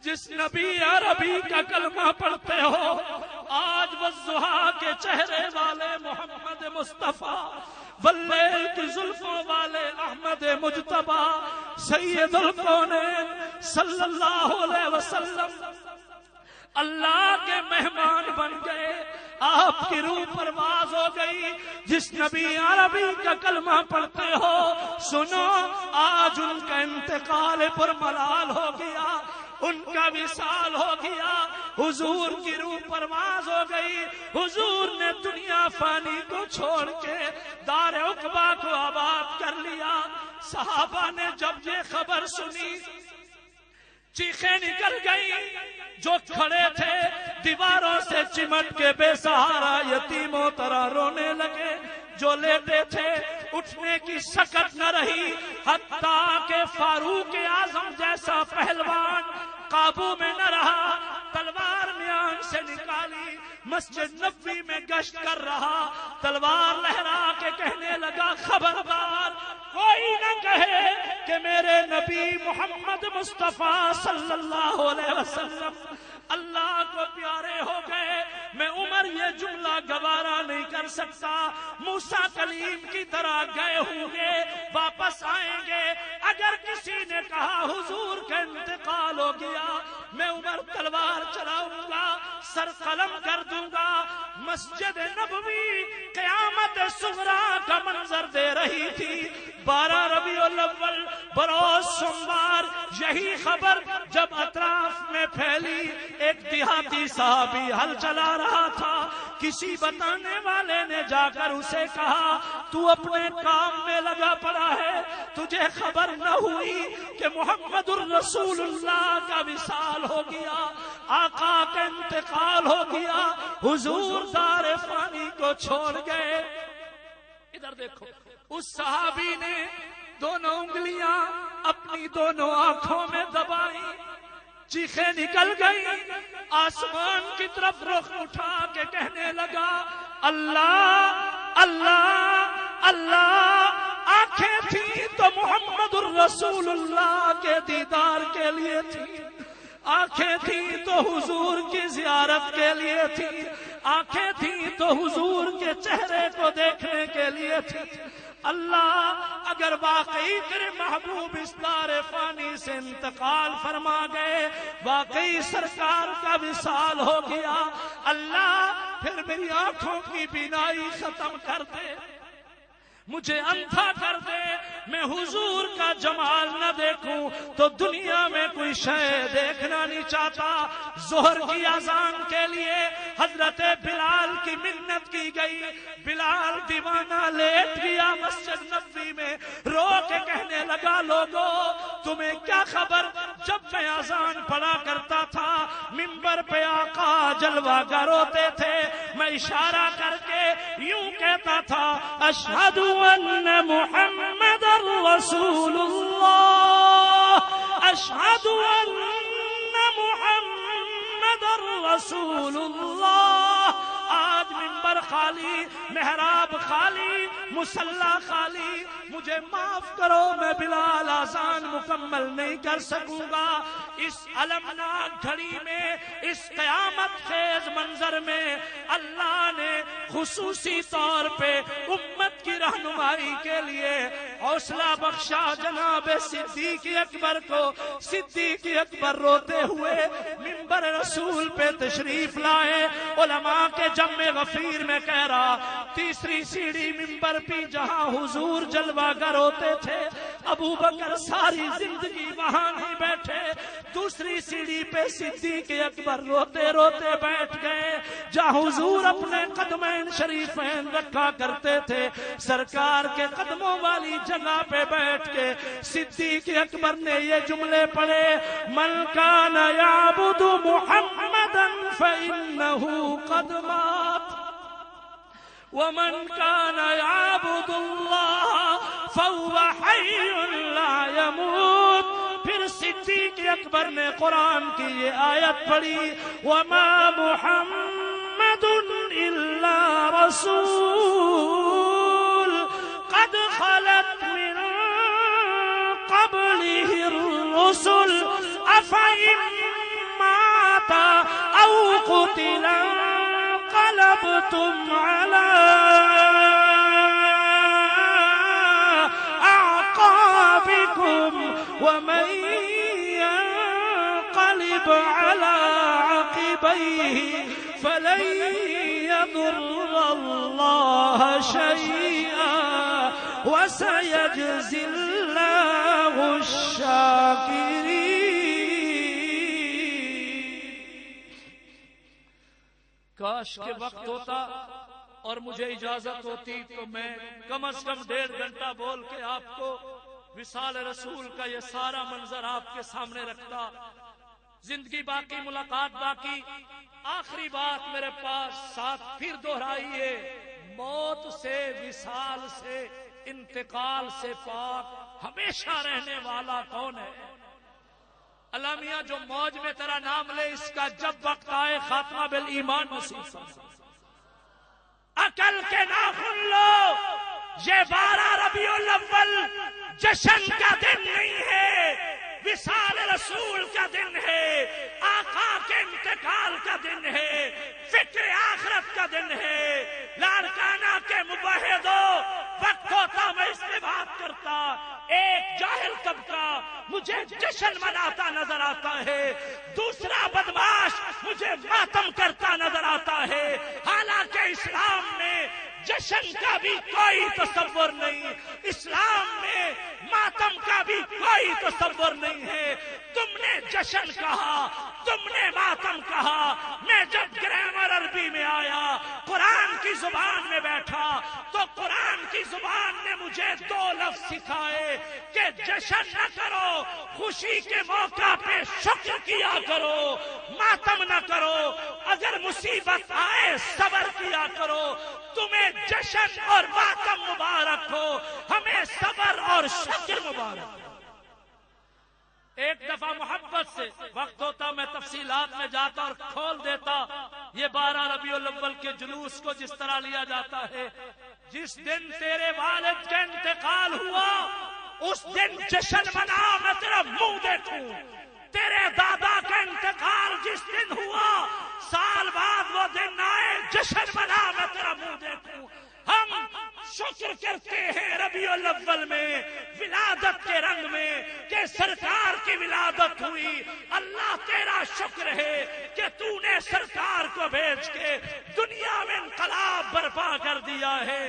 جس نبی عربی کا کلمہ پڑھتے ہو آج والضحیٰ کے چہرے والے محمد مصطفیٰ، واللیل کی زلفوں والے احمد مجتبی، سید الکونین صلی اللہ علیہ وسلم اللہ کے مہمان بن گئے، آپ کی روح پرواز ہو گئی۔ جس نبی عربی کا کلمہ پڑھتے ہو سنو، آج ان کا انتقال پر ملال ہو گیا، ان کا وصال ہو گیا، حضور کی روح پرواز ہو گئی۔ حضور نے دنیا فانی کو چھوڑ کے دار عقبہ کو آباد کر لیا۔ صحابہ نے جب یہ خبر سنی چیخیں نکل گئی، جو کھڑے تھے دیواروں سے چمٹ کے بے سہارا یتیموں طرح رونے لگے، جو لیٹے تھے اٹھنے کی سکت نہ رہی، حتیٰ کہ فاروق اعظم جیسا پہلوان قابو میں نہ رہا، تلوار میان سے نکالی، مسجد نبوی میں گشت کر رہا، تلوار لہرا کے کہنے لگا خبردار کوئی نہ کہے کہ میرے نبی محمد مصطفیٰ صلی اللہ علیہ وسلم اللہ کو پیارے ہو گئے، میں عمر یہ جملہ گوارا نہیں کر سکتا، موسیٰ کلیم کی طرح گئے ہوں گے، واپس آئیں گے، اگر کسی نے کہا حضور کا انتقال ہو گیا، میں عمر تلوار چلاؤں گا، سر قلم کر دوں گا۔ مسجد نبوی قیامت صغریٰ کا منظر دے رہی تھی، 12 ربیع الاول بروز سوموار، یہی خبر جب اطراف میں پھیلی، ایک دیہاتی صحابی ہل چلا رہا تھا، کسی بتانے والے نے جا کر اسے کہا تو اپنے کام میں لگا پڑا ہے، تجھے خبر نہ ہوئی کہ محمد الرسول اللہ کا وصال ہو گیا، آقا کا انتقال ہو گیا، حضور دار فانی کو چھوڑ گئے۔ ادھر دیکھو، اس صحابی نے دونوں انگلیاں اپنی دونوں آنکھوں میں دبائی، چیخیں نکل گئی، آسمان کی طرف رخ اٹھا کے کہنے لگا اللہ اللہ اللہ۔ آنکھیں تھیں تو محمد الرسول اللہ کے دیدار کے لیے تھی، آنکھیں تھیں تو حضور کی زیارت کے لیے تھی، آنکھیں تھیں تو حضور کے چہرے کو دیکھنے کے لیے تھی۔ اللہ اگر واقعی تیرے محبوب اس دار فانی سے انتقال فرما گئے، واقعی سرکار کا وصال ہو گیا، اللہ پھر میری آنکھوں کی بینائی ختم کر دے، مجھے اندھا کر دے، میں حضور کا جمال نہ دیکھوں تو دنیا میں کوئی شے دیکھنا نہیں چاہتا۔ ظہر کی اذان کے لیے حضرت بلال کی منت کی گئی، بلال دیوانہ لیٹ گیا مسجد نبوی میں، رو کے کہنے لگا لوگو تمہیں کیا خبر، جب میں اذان پڑھا کرتا تھا منبر پہ آقا جلوہ گر ہوتے تھے، میں اشارہ کر کے یوں کہتا تھا اشہد ان محمد رسول اللہ، اشہد ان محمد رسول اللہ۔ آج منبر خالی، محراب خالی، مصلی خالی، مجھے معاف کرو میں بلال آذان مکمل نہیں کر سکوں گا۔ اس المناک گھڑی میں، اس قیامت خیز منظر میں اللہ نے خصوصی طور پہ امت کی رہنمائی کے لیے حوصلہ بخشا جناب صدیق اکبر کو۔ صدیق اکبر روتے ہوئے منبر رسول پہ تشریف لائے، علماء کے جمع غفیر میں کہہ رہا، تیسری سیڑھی منبر پہ جہاں حضور جلوہ گر ہوتے تھے، ابو بکر ساری زندگی وہاں نہیں بیٹھے، دوسری سیڑھی پہ صدیق اکبر روتے روتے بیٹھ گئے، جہاں حضور اپنے قدمین شریفین رکھا کرتے تھے، سرکار کے قدموں والی جگہ پہ بیٹھ کے صدیق اکبر نے یہ جملے پڑھے، من کان یعبد محمدا فإنہ قد مات ومن كان يعبد الله فهو حي لا يموت۔ پھر صدیق اکبر نے قرآن کی یہ آیت پڑھی، وما محمد الا رسول قد خلت من قبله الرسل افإن مات او قتل انقلبتم على أعقابكم ومن ينقلب على عقبيه فلن يضر الله شيئا وسيجزي الله الشاكرين۔ کاش کے وقت ہوتا اور مجھے اجازت ہوتی تو میں کم از کم 1.5 گھنٹہ بول کے آپ کو وصال رسول کا یہ سارا منظر آپ کے سامنے رکھتا۔ زندگی باقی، ملاقات باقی۔ آخری بات میرے پاس ساتھ پھر دہرائیے، موت سے، وصال سے، انتقال سے پاک ہمیشہ رہنے والا کون ہے؟ اللہ میاں جو موج میں تیرا نام لے اس کا جب وقت آئے خاتمہ بالایمان نصیب فرما۔ عقل کے ناخن لو، یہ 12 ربیع الاول جشن کا دن نہیں ہے، وصال رسول کا دن ہے، آقا کے انتقال کا دن ہے، فکر آخرت کا دن ہے۔ لاڑکانہ کے مباحدوں، وقت ہوتا میں اس میں بات کرتا، ایک جاہل طبقہ مجھے جشن مناتا نظر آتا ہے، دوسرا بدماش مجھے ماتم کرتا نظر آتا ہے، حالانکہ اسلام میں جشن کا بھی کوئی تصور نہیں، اسلام میں ماتم کا بھی کوئی تصور نہیں ہے۔ تم نے جشن کہا، تم نے ماتم کہا، میں جب گرامر عربی میں آیا، قرآن کی زبان میں بیٹھا تو قرآن کی زبان نے مجھے 2 لفظ سکھائے کہ جشن نہ کرو، خوشی کے موقع پہ شکر کیا کرو، ماتم نہ کرو، اگر مصیبت آئے صبر کیا کرو۔ تمہیں جشن اور ماتم مبارک ہو، ہمیں صبر اور شکر مبارک ہو۔ ایک دفعہ محبت سے، وقت ہوتا میں تفصیلات میں جاتا اور کھول دیتا یہ 12 ربیع الاول کے جلوس کو جس طرح لیا جاتا ہے۔ جس دن تیرے والد کا انتقال ہوا اس دن جشن منا، میں تیرا منہ دیکھوں۔ تیرے دادا کا انتقال جس دن ہوا، سال بعد وہ دن آئے، جشن منا، میں تیرا منہ دیکھوں۔ ہم شکر کرتے ہیں ربیع الاول میں، ولادت کے رنگ میں کہ سرکار کی ولادت ہوئی۔ اللہ تیرا شکر ہے کہ تو نے سرکار کو بھیج کے دنیا میں انقلاب برپا کر دیا ہے،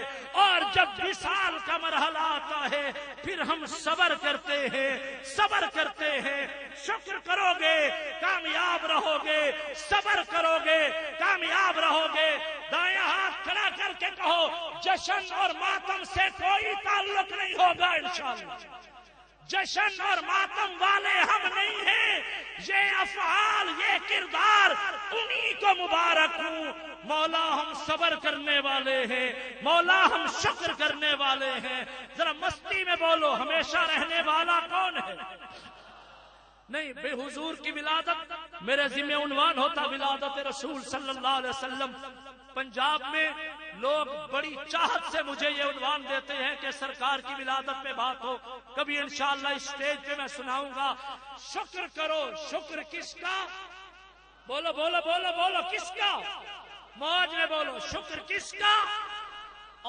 اور جب وصال کا مرحلہ آتا ہے پھر ہم صبر کرتے ہیں، صبر کرتے ہیں۔ شکر کرو گے کامیاب رہو گے، صبر کرو گے کامیاب رہو گے۔ دایاں ہاتھ کھڑا کر کے کہو جشن اور ماتم سے کوئی تعلق نہیں ہوگا انشاءاللہ۔ جشن اور ماتم والے ہم نہیں ہیں، یہ افعال، یہ کردار انہی کو مبارک ہوں۔ مولا ہم صبر کرنے والے ہیں، مولا ہم شکر کرنے والے ہیں۔ ذرا مستی میں بولو، ہمیشہ رہنے والا کون ہے؟ نہیں، بے حضور کی ولادت میرے ذمہ عنوان ہوتا ولادت رسول صلی اللہ علیہ وسلم۔ پنجاب میں لوگ بڑی چاہت سے مجھے یہ عنوان دیتے ہیں کہ سرکار کی ولادت پہ بات ہو، کبھی انشاءاللہ اس اسٹیج پہ میں سناؤں گا۔ شکر کرو، شکر کس کا؟ بولو بولو بولو بولو، کس کا؟ موج میں بولو، شکر کس کا؟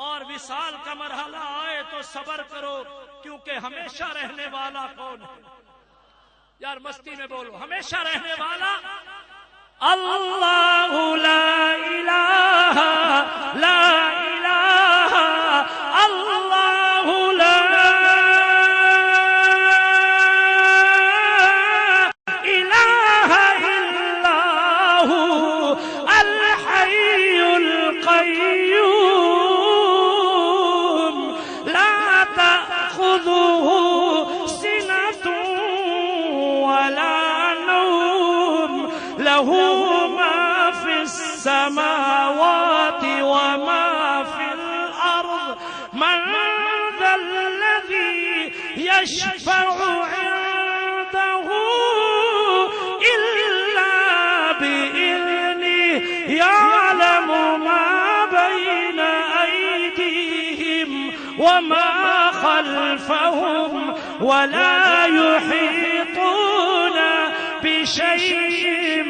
اور وصال کا مرحلہ آئے تو صبر کرو، کیونکہ ہمیشہ رہنے والا کون ہے؟ یار مستی میں بولو، ہمیشہ رہنے والا اللہ لا الہ لا الہ اللہ لا الہ الا ہو الحی القیوم لا تأخذہ سنۃ ولا نوم لہ ما فی السماوات وما فی الارض من ذا الذی یشفع عنده الا بإذنه یعلم ما بین ایدیہم وما خلفهم ولا يحيطون بشيء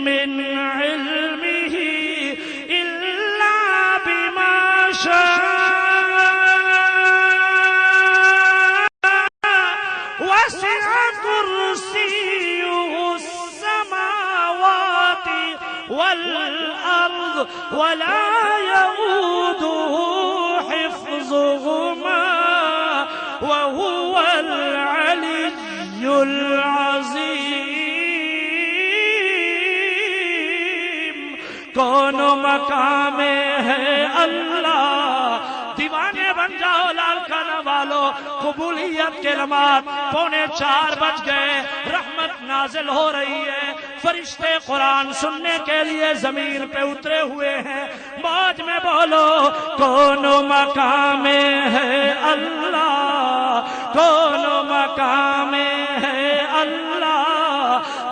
من علمه إلا بما شاء وسع كرسيه السماوات والأرض ولا يؤوده حفظهما وهو العلي العظیم۔ کون مقام ہے اللہ، دیوانے بن جاؤ لال کھانا والو۔ قبولیت کے نماز 3:45 بج گئے، رحمت نازل ہو رہی ہے، فرشتے قرآن سننے کے لیے زمین پہ اترے ہوئے ہیں۔ موج میں بولو، کون مقام ہے اللہ، کون مقام ہے اللہ،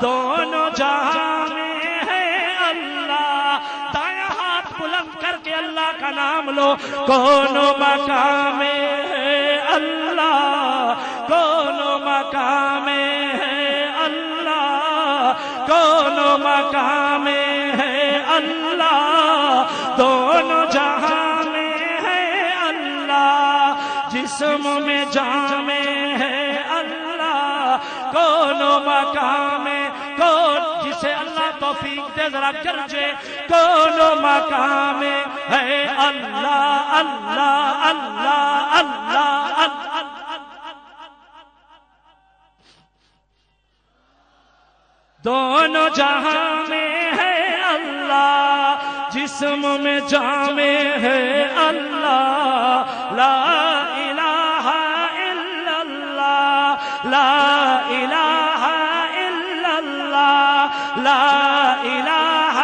دونوں جہاں میں ہے اللہ. دایاں ہاتھ بلند کر کے اللہ کا نام لو. کونوں مقام میں ہے اللہ, کونوں مقام میں ہے اللہ, کونوں مقام میں ہے اللہ, دونوں جہاں میں ہے اللہ, جسم میں جان میں ہے اللہ, کونوں مقام میں کون جسے اللہ توفیق دے ذرا گرجے. کونوں مقام میں ہے اللہ اللہ اللہ اللہ اللہ. دونوں جہاں میں ہے اللہ, جسم میں جان میں ہے اللہ. لا الہ الا اللہ, لا الہ الا اللہ, لا الہ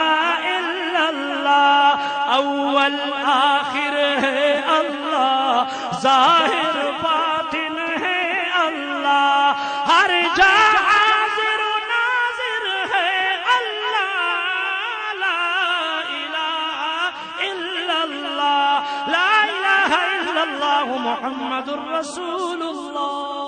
الا اللہ. اول آخر ہے اللہ, ظاہر باطن ہے اللہ, ہر جا حاضر و ناظر ہے اللہ. لا الہ الا اللہ, لا الہ الا اللہ, محمد رسول اللہ.